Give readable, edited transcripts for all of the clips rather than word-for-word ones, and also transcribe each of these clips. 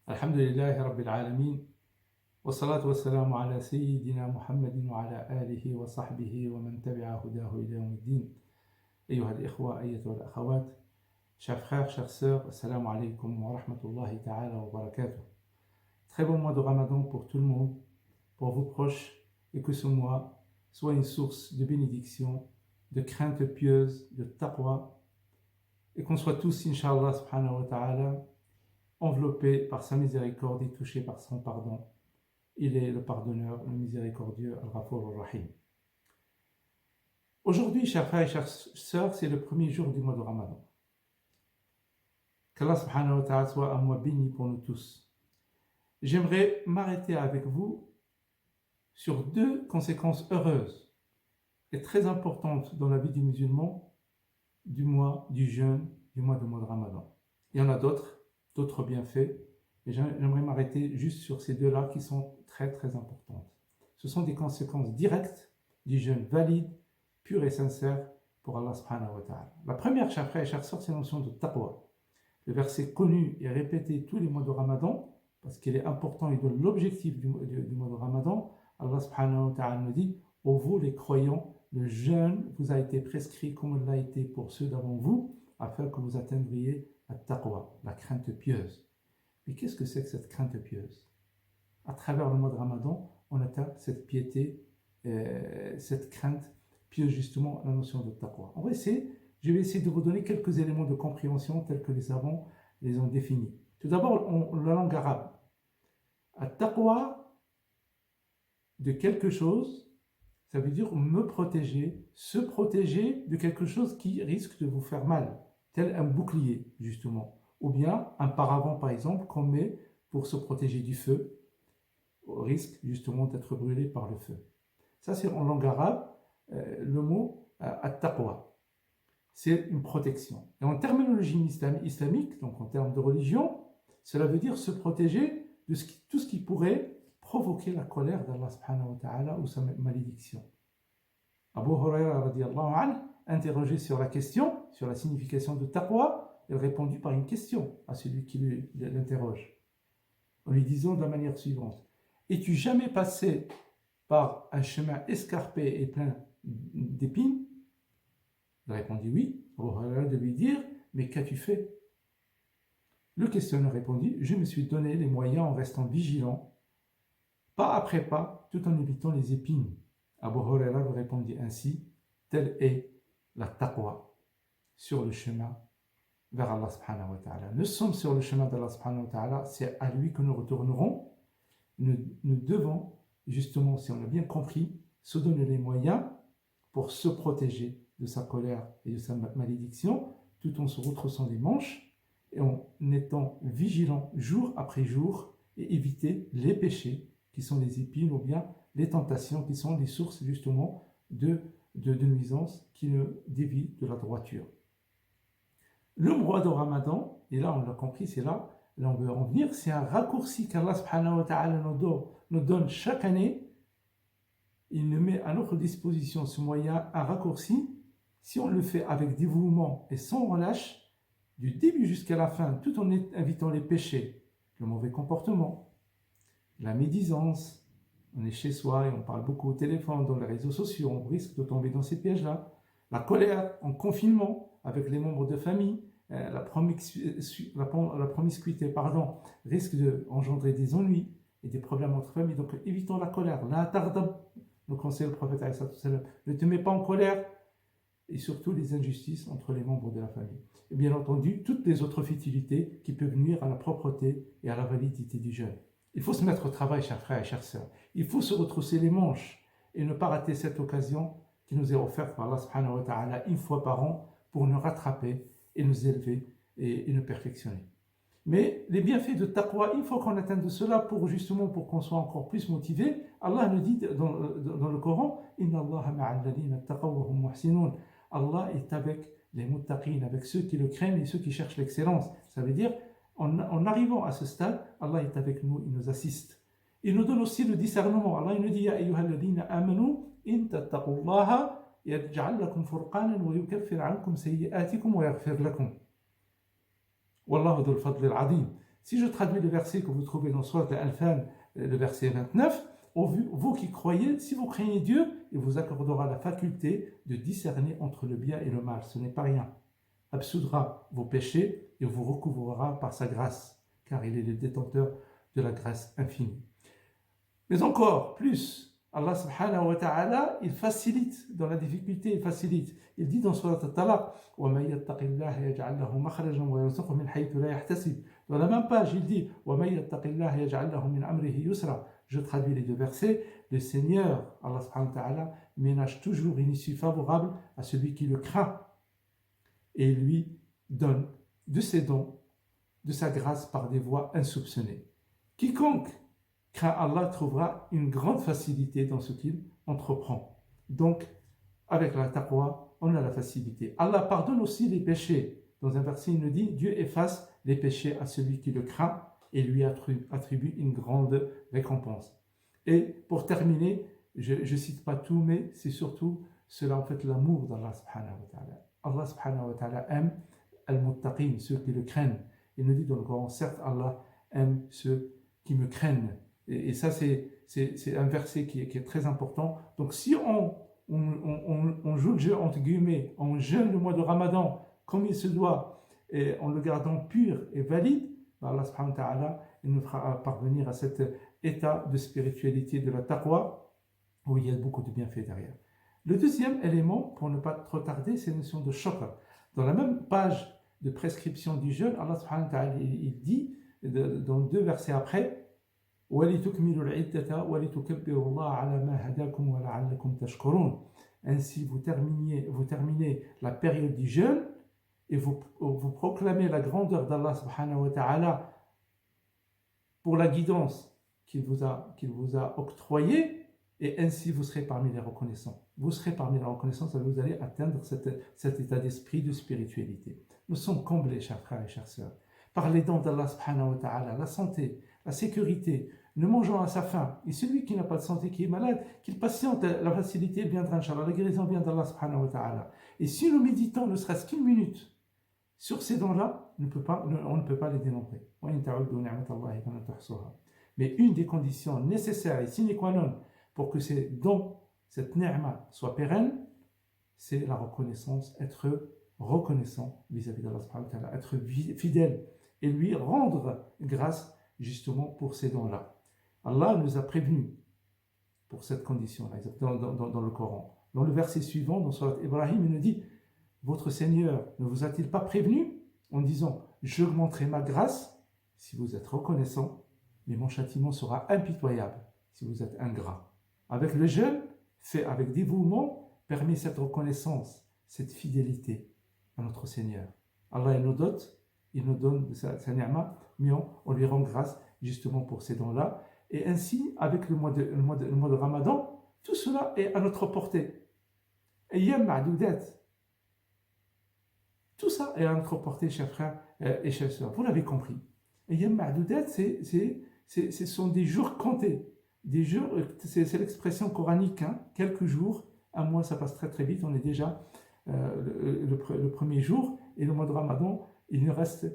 الحمد لله رب العالمين والصلاة والسلام على سيدنا محمد وعلى آله وصحبه ومن تبع هداه إلى يوم الدين. أيها الإخوة أيتها الأخوات, chers frères, chères sœurs, assalamu alaikum wa rahmatullahi ta'ala wa barakatuh. Très bon mois de Ramadan pour tout le monde, pour vos proches, et que ce mois soit une source de bénédiction, de crainte pieuse, de taqwa, et qu'on soit tous, Inch'Allah subhanahu wa ta'ala, enveloppés par sa miséricorde et touchés par son pardon. Il est le pardonneur, le miséricordieux, Al-Ghafur Al-Rahim. Aujourd'hui, chers frères et chères sœurs, c'est le premier jour du mois de Ramadan. Qu'Allah subhanahu wa ta'ala soit un mois béni pour nous tous. J'aimerais m'arrêter avec vous sur deux conséquences heureuses et très importantes dans la vie du musulman du mois du jeûne, du mois de Ramadan. Il y en a d'autres bienfaits, mais j'aimerais m'arrêter juste sur ces deux-là qui sont très très importantes. Ce sont des conséquences directes du jeûne valide, pur et sincère pour Allah subhanahu wa ta'ala. La première, chers frères et chères sœurs, c'est la notion de taqwa. Le verset connu et répété tous les mois de Ramadan, parce qu'il est important et donne l'objectif du mois de Ramadan. Allah subhanahu wa ta'ala nous dit: ô vous les croyants, le jeûne vous a été prescrit comme il l'a été pour ceux d'avant vous, afin que vous atteindriez la taqwa, la crainte pieuse. Mais qu'est-ce que c'est que cette crainte pieuse? À travers le mois de Ramadan, on atteint cette piété, cette crainte pieuse, justement, la notion de taqwa. Je vais essayer de vous donner quelques éléments de compréhension tels que les savants les ont définis. Tout d'abord, la langue arabe. At-taqwa de quelque chose, ça veut dire me protéger, se protéger de quelque chose qui risque de vous faire mal, tel un bouclier, justement, ou bien un paravent, par exemple, qu'on met pour se protéger du feu, au risque, justement, d'être brûlé par le feu. Ça, c'est en langue arabe, le mot at-taqwa. C'est une protection. Et en terminologie islamique, donc en termes de religion, cela veut dire se protéger de tout ce qui pourrait provoquer la colère d'Allah subhanahu wa ta'ala ou sa malédiction. Abu Huraira radiyallahu anhu, interrogé sur la question, sur la signification de taqwa, il répondit par une question à celui qui l'interroge, en lui disant de la manière suivante: es-tu jamais passé par un chemin escarpé et plein d'épines? Il répondit oui. Abu Huraira de lui dire: mais qu'as-tu fait? Le questionneur répondit: je me suis donné les moyens en restant vigilant, pas après pas, tout en évitant les épines. Abu Huraira répondit ainsi: telle est la taqwa sur le chemin vers Allah subhanahu wa ta'ala. Nous sommes sur le chemin d'Allah subhanahu wa ta'ala, c'est à lui que nous retournerons. Nous devons, justement, si on a bien compris, se donner les moyens pour se protéger de sa colère et de sa malédiction, tout en se retroussant les manches et en étant vigilant jour après jour et éviter les péchés qui sont les épines ou bien les tentations qui sont les sources justement de nuisances qui nous dévient de la droiture. Le mois de Ramadan, et là on l'a compris, c'est là on veut en venir, c'est un raccourci qu'Allah subhanahu wa ta'ala nous donne chaque année. Il nous met à notre disposition ce moyen, un raccourci. Si on le fait avec dévouement et sans relâche, du début jusqu'à la fin, tout en évitant les péchés, le mauvais comportement, la médisance, on est chez soi et on parle beaucoup au téléphone, dans les réseaux sociaux, on risque de tomber dans ces pièges-là. La colère en confinement avec les membres de famille, la promiscuité, risque d'engendrer des ennuis et des problèmes entre familles. Donc évitons la colère. La tardab, nous conseille le prophète, ne te mets pas en colère, et surtout les injustices entre les membres de la famille. Et bien entendu, toutes les autres futilités qui peuvent nuire à la propreté et à la validité du jeûne. Il faut se mettre au travail, chers frères et chères sœurs. Il faut se retrousser les manches et ne pas rater cette occasion qui nous est offerte par Allah subhanahu wa ta'ala une fois par an pour nous rattraper et nous élever et nous perfectionner. Mais les bienfaits de taqwa, il faut qu'on atteigne de cela pour qu'on soit encore plus motivé. Allah nous dit dans le Coran: Inna Allaha ma'al ladhina taqaw wa hum muhsinun. Allah est avec les muttaqin, avec ceux qui le craignent et ceux qui cherchent l'excellence. Ça veut dire, en arrivant à ce stade, Allah est avec nous, il nous assiste. Il nous donne aussi le discernement. Allah nous dit: Ya ayyuhal ladhina amanu, in tattaqullaha yaj'al lakum furqanan wa yukaffir ankum sayyi'atikum wa yaghfir lakum. Wallahu dhul fadl al-'azim. Si je traduis le verset que vous trouvez dans Surat Al-Anfal, le verset 29, vous qui croyez, si vous craignez Dieu, il vous accordera la faculté de discerner entre le bien et le mal. Ce n'est pas rien. Absoudra vos péchés et vous recouvrera par sa grâce, car il est le détenteur de la grâce infinie. Mais encore plus, Allah subhanahu wa ta'ala, il facilite dans la difficulté, il facilite. Il dit dans Surat Al-Talaq, وَمَن يَتَّقِ اللَّهَ يَجْعَلْ لَهُ مَخْرَجًا وَيَرْزُقْهُ مِنْ حَيْثُ لَا يَحْتَسِبُ. Dans la même page, il dit وَمَن يَتَّقِ اللَّهَ يَجْعَلْ لَهُ مِنْ أَمْرِهِ يُسْرًا. Je traduis les deux versets. Le Seigneur, Allah subhanahu wa ta'ala, ménage toujours une issue favorable à celui qui le craint et lui donne de ses dons, de sa grâce par des voies insoupçonnées. Quiconque craint Allah trouvera une grande facilité dans ce qu'il entreprend. Donc, avec la taqwa, on a la facilité. Allah pardonne aussi les péchés. Dans un verset, il nous dit, Dieu efface les péchés à celui qui le craint et lui attribue une grande récompense. Et pour terminer, je ne cite pas tout, mais c'est surtout cela, en fait, l'amour d'Allah subhanahu wa ta'ala. Allah subhanahu wa ta'ala aime al-muttaqin, ceux qui le craignent. Il nous dit dans le Coran, certes, Allah aime ceux qui me craignent. Et ça, c'est un verset qui est très important. Donc, si on joue le jeu, entre guillemets, on jeûne le mois de Ramadan comme il se doit, et en le gardant pur et valide, Allah subhanahu wa ta'ala, il nous fera parvenir à cet état de spiritualité de la taqwa, où il y a beaucoup de bienfaits derrière. Le deuxième élément, pour ne pas trop tarder, c'est la notion de shukr. Dans la même page de prescription du jeûne, Allah subhanahu wa ta'ala, il dit, dans deux versets après, وَلِتُكْمِلُوا الْعِدَّةَ وَلِتُكَبِّرُوا اللَّهَ عَلَى مَا هَدَاكُمْ وَلَعَلَّكُمْ تَشْكُرُونَ. Ainsi, vous terminez la période du jeûne et vous proclamez la grandeur d'Allah subhanahu wa ta'ala pour la guidance qu'il vous a octroyée, et ainsi vous serez parmi les reconnaissants. Vous serez parmi les reconnaissants et vous allez atteindre cet état d'esprit de spiritualité. Nous sommes comblés, chers frères et chères sœurs, par les dons d'Allah subhanahu wa ta'ala, la santé, la sécurité, ne mangeant à sa faim. Et celui qui n'a pas de santé, qui est malade, qu'il patiente, la facilité viendra, Inch'Allah, la guérison vient d'Allah subhanahu wa ta'ala. Et si nous méditons ne serait-ce qu'une minute sur ces dons-là, on ne peut pas les dénombrer. Mais une des conditions nécessaires et sine qua non pour que ces dons, cette ni'ma, soit pérenne, c'est la reconnaissance, être reconnaissant vis-à-vis d'Allah subhanahu wa ta'ala, être fidèle et lui rendre grâce justement pour ces dons-là. Allah nous a prévenus pour cette condition-là, dans le Coran. Dans le verset suivant, dans Surat Ibrahim, il nous dit, votre Seigneur ne vous a-t-il pas prévenu en disant, j'augmenterai ma grâce si vous êtes reconnaissant, mais mon châtiment sera impitoyable si vous êtes ingrat. Avec le jeûne, fait avec dévouement, permet cette reconnaissance, cette fidélité à notre Seigneur. Allah il nous donne sa ni'ma, mais on lui rend grâce justement pour ces dons-là. Et ainsi, avec le mois de Ramadan, tout cela est à notre portée. Ayyam ma'doudat. Tout ça est à notre portée, chers frères et chères sœurs. Vous l'avez compris. Ayyam ma'doudat, ce sont des jours comptés. Des jours, c'est l'expression coranique, hein, quelques jours, un mois, ça passe très très vite, on est déjà le premier jour, et le mois de Ramadan, il ne reste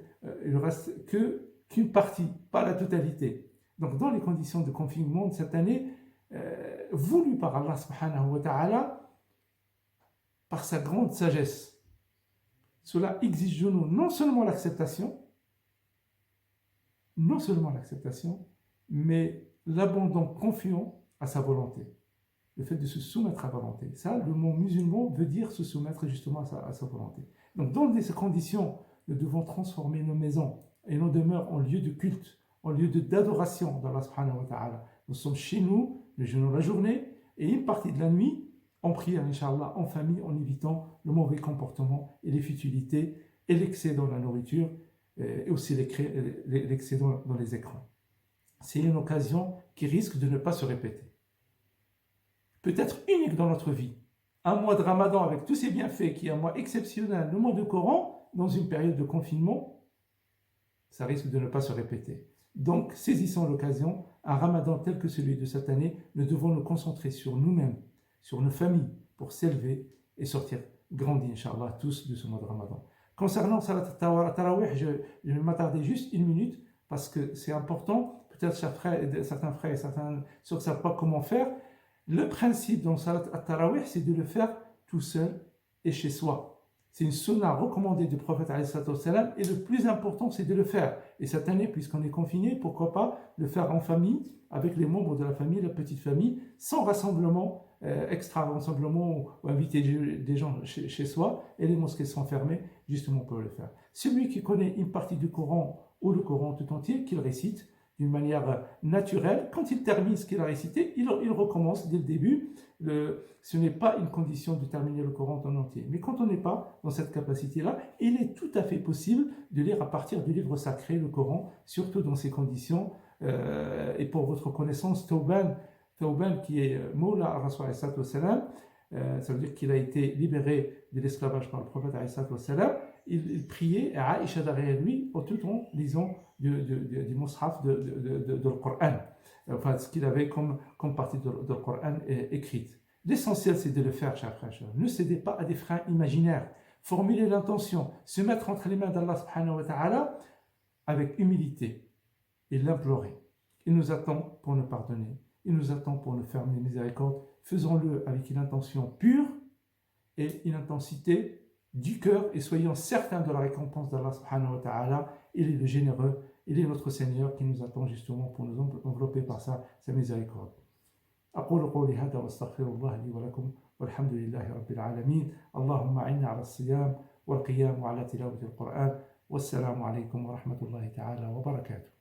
qu'une partie, pas la totalité. Donc dans les conditions de confinement de cette année, voulues par Allah subhanahu wa ta'ala, par sa grande sagesse, cela exige de nous non seulement l'acceptation, mais l'abandon confiant à sa volonté. Le fait de se soumettre à sa volonté. Ça, le mot musulman veut dire se soumettre justement à sa volonté. Donc dans ces conditions, nous devons transformer nos maisons et nos demeures en lieu de culte, en lieu d'adoration d'Allah subhanahu wa ta'ala. Nous sommes chez nous, nous jeûnons la journée, et une partie de la nuit, en prière, Inch'Allah, en famille, en évitant le mauvais comportement et les futilités, et l'excès dans la nourriture, et aussi l'excès dans les écrans. C'est une occasion qui risque de ne pas se répéter. Peut-être unique dans notre vie. Un mois de Ramadan avec tous ses bienfaits, qui est un mois exceptionnel, le mois de Coran, dans une période de confinement, ça risque de ne pas se répéter. Donc, saisissons l'occasion, un Ramadan tel que celui de cette année, nous devons nous concentrer sur nous-mêmes, sur nos familles, pour s'élever et sortir grandis, Inch'Allah, tous de ce mois de Ramadan. Concernant Salat Tarawih, je vais m'attarder juste une minute parce que c'est important. Peut-être certains frères et certains sœurs ne savent pas comment faire. Le principe dans Salat at-Tarawih, c'est de le faire tout seul et chez soi. C'est une sunna recommandée du prophète alayhi salatu wassalam, et le plus important, c'est de le faire. Et cette année, puisqu'on est confiné, pourquoi pas le faire en famille, avec les membres de la famille, la petite famille, sans rassemblement, extra rassemblement, ou inviter des gens chez soi, et les mosquées sont fermées, justement pour le faire. Celui qui connaît une partie du Coran, ou le Coran tout entier, qu'il récite d'une manière naturelle, quand il termine ce qu'il a récité, il recommence dès le début. Ce n'est pas une condition de terminer le Coran en entier. Mais quand on n'est pas dans cette capacité-là, il est tout à fait possible de lire à partir du livre sacré, le Coran, surtout dans ces conditions. Et pour votre connaissance, Tawban qui est Mawla al-Rasul alayhi salatu wassalam, ça veut dire qu'il a été libéré de l'esclavage par le prophète alayhi salatu wassalam. Il priait à Aïcha derrière lui tout en lisant du mushaf de Coran. Enfin, ce qu'il avait comme partie de Coran écrite. L'essentiel, c'est de le faire, chers frères. Ne cédez pas à des freins imaginaires. Formulez l'intention, se mettre entre les mains d'Allah subhanahu wa ta'ala avec humilité et l'implorer. Il nous attend pour nous pardonner. Il nous attend pour nous faire miséricorde. Faisons-le avec une intention pure et une intensité du cœur, et soyons certains de la récompense d'Allah subhanahu wa ta'ala. Il est le généreux, il est notre Seigneur qui nous attend justement pour nous envelopper par sa miséricorde. أقول قولي هذا وأستغفر الله لي ولكم والحمد لله رب العالمين. اللهم أعنا على الصيام والقيام وعلى تلاوة القرآن. والسلام عليكم ورحمة الله تعالى وبركاته.